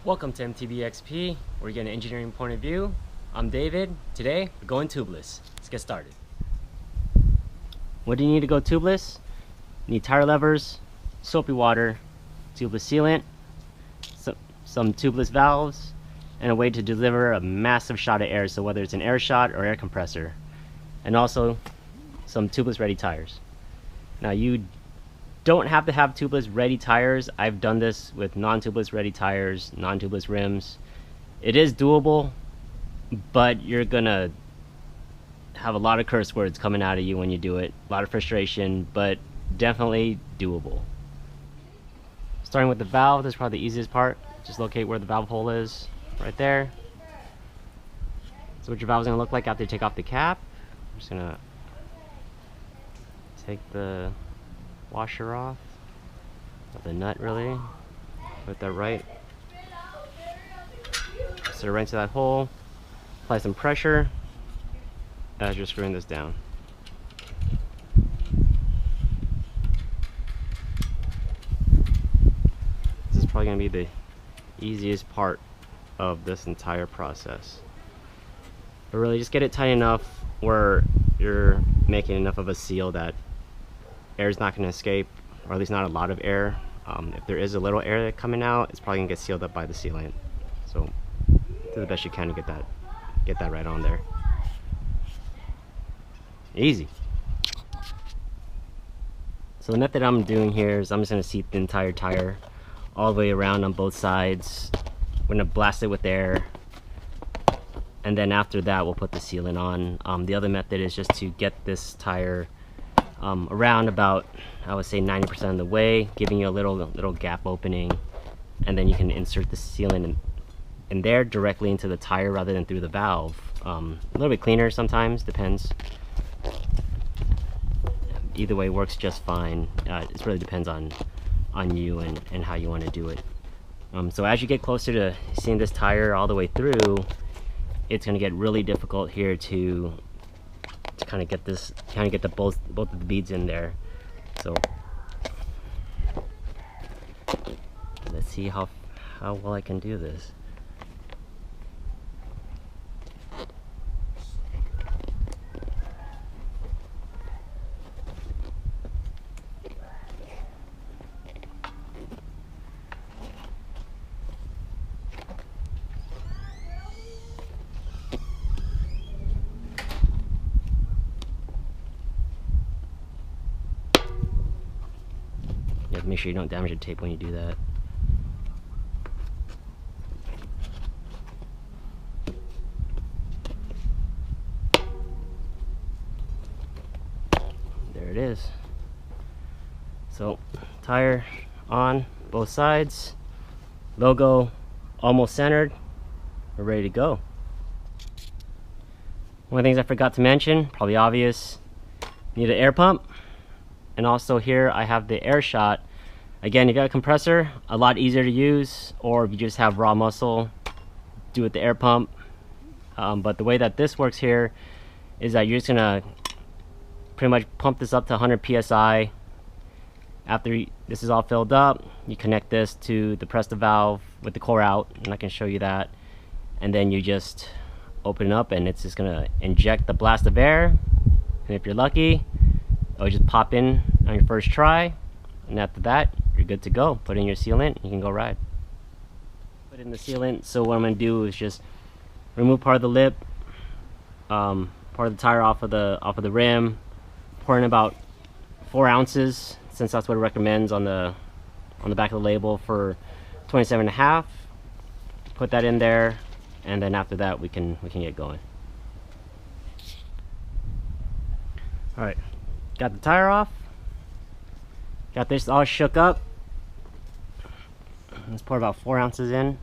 Welcome to MTBXP, where you get an engineering point of view. I'm David. Today, we're going tubeless. Let's get started. What do you need to go tubeless? You need tire levers, soapy water, tubeless sealant, some tubeless valves, and a way to deliver a massive shot of air, so whether it's an air shot or air compressor. And also, some tubeless ready tires. Now you don't have to have tubeless ready tires. I've done this with non-tubeless ready tires, non-tubeless rims. It is doable, but you're gonna have a lot of curse words coming out of you when you do it. A lot of frustration, but definitely doable. Starting with the valve, this is probably the easiest part. Just locate where the valve hole is, right there. So what your valve is gonna look like after you take off the cap. I'm just gonna take the washer off, of the nut really, put that right, set it right into that hole, apply some pressure as you're screwing this down. This is probably going to be the easiest part of this entire process. But really just get it tight enough where you're making enough of a seal that air is not going to escape, or at least not a lot of air. If there is a little air coming out, it's probably going to get sealed up by the sealant. So do the best you can to get that right on there. Easy. So the method I'm doing here is I'm just going to seat the entire tire all the way around on both sides. We're going to blast it with air, and then after that we'll put the sealant on. The other method is just to get this tire around about, I would say 90% of the way, giving you a little gap opening, and then you can insert the sealant in there directly into the tire rather than through the valve. A little bit cleaner sometimes, depends. Either way works just fine. It really depends on you and how you want to do it. So as you get closer to seeing this tire all the way through, it's going to get really difficult here to kind of get both of the beads in there. So let's see how well I can do this. You have to make sure you don't damage the tape when you do that. There it is. So, tire on both sides, logo almost centered, we're ready to go. One of the things I forgot to mention, probably obvious, need an air pump. And also here I have the air shot. Again, if you got a compressor, a lot easier to use, or if you just have raw muscle, do it with the air pump. But the way that this works here is that you're just gonna pretty much pump this up to 100 psi. After this is all filled up, you connect this to the Presta valve with the core out, and I can show you that. And then you just open it up and it's just gonna inject the blast of air. And if you're lucky, it'll just pop in on your first try, and after that you're good to go. Put in your sealant, you can go ride. Put in the sealant. So what I'm going to do is just remove part of the lip, part of the tire off of the rim, pour in about 4 ounces, since that's what it recommends on the back of the label for 27.5. Put that in there, and then after that we can get going. All right. Got the tire off, got this all shook up. Let's pour about 4 ounces in.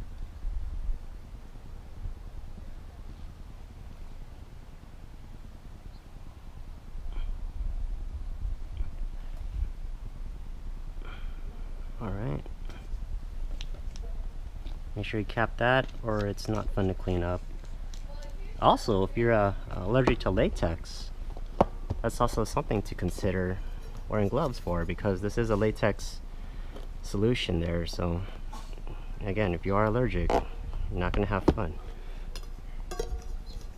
All right. Make sure you cap that, or it's not fun to clean up. Also, if you're allergic to latex, that's also something to consider wearing gloves for, because this is a latex solution there, so Again, if you are allergic, you're not gonna have fun.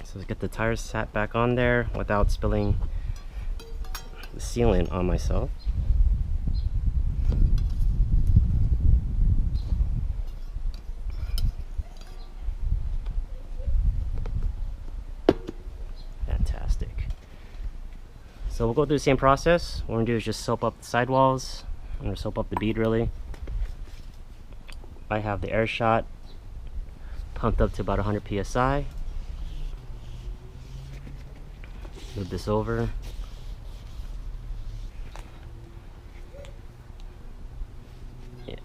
So let's get the tires sat back on there without spilling the sealant on myself. Fantastic. So we'll go through the same process. What we're gonna do is just soap up the sidewalls. I'm gonna soap up the bead really. I have the air shot pumped up to about 100 psi. Move this over. Yeah.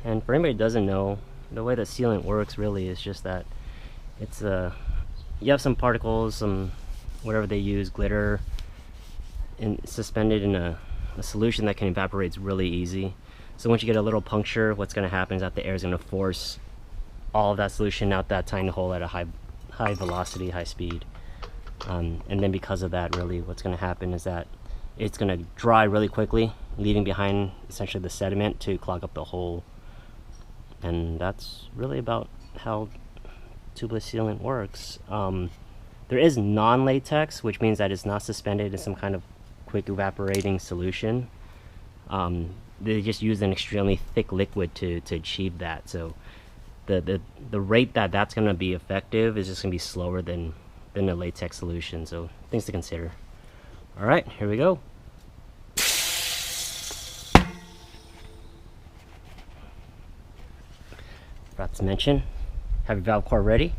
And for anybody who doesn't know, the way that sealant works really is just that it's you have some particles, some whatever they use, glitter, suspended in a solution that can evaporate really easy. So once you get a little puncture, what's going to happen is that the air is going to force all of that solution out that tiny hole at a high velocity, high speed. And then because of that, really what's going to happen is that it's going to dry really quickly, leaving behind essentially the sediment to clog up the hole. And that's really about how tubeless sealant works. There is non-latex, which means that it's not suspended in some kind of quick evaporating solution. They just use an extremely thick liquid to achieve that. So the rate that's going to be effective is just going to be slower than a latex solution. So things to consider. All right, here we go. Forgot to mention, have your valve core ready,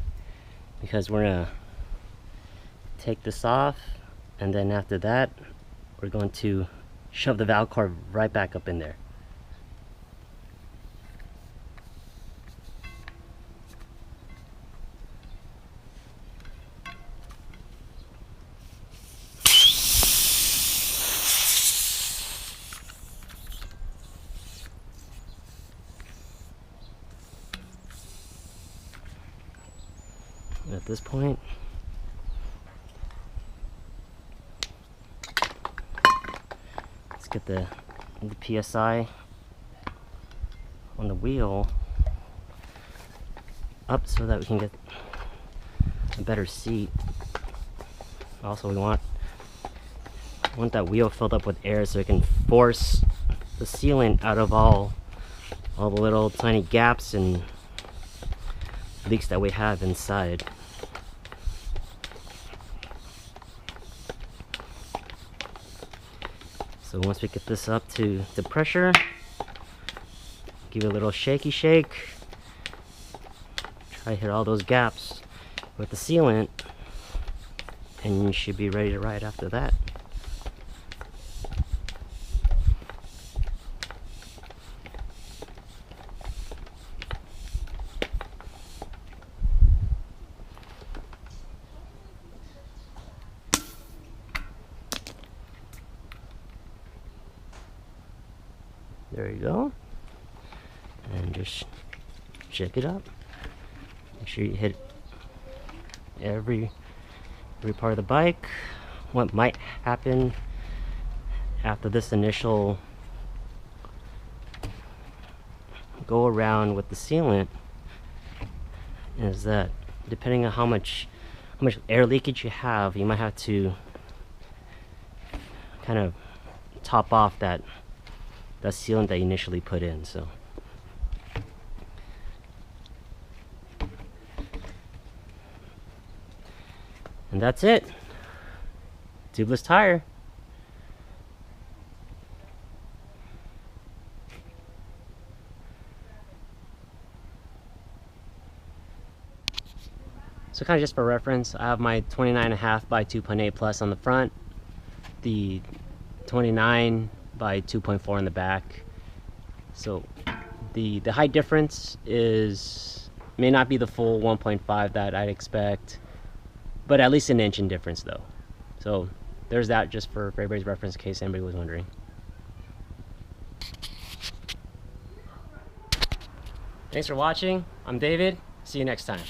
because we're gonna take this off, and then after that we're going to shove the valve core right back up in there. And at this point, let's get the PSI on the wheel up so that we can get a better seat. Also, we want that wheel filled up with air so it can force the sealant out of all the little tiny gaps and leaks that we have inside. So once we get this up to the pressure, give it a little shaky shake. Try to hit all those gaps with the sealant, and you should be ready to ride after that. There you go. And just shake it up. Make sure you hit every part of the bike. What might happen after this initial go around with the sealant is that depending on how much air leakage you have, you might have to kind of top off that sealant that you initially put in. So and that's it. Tubeless tire. So kind of just for reference, I have my 29.5 by 2.8 plus on the front, the 29 by 2.4 in the back. So the height difference may not be the full 1.5 that I'd expect, but at least an inch in difference though. So there's that, just for everybody's reference in case anybody was wondering. Thanks for watching. I'm David. See you next time.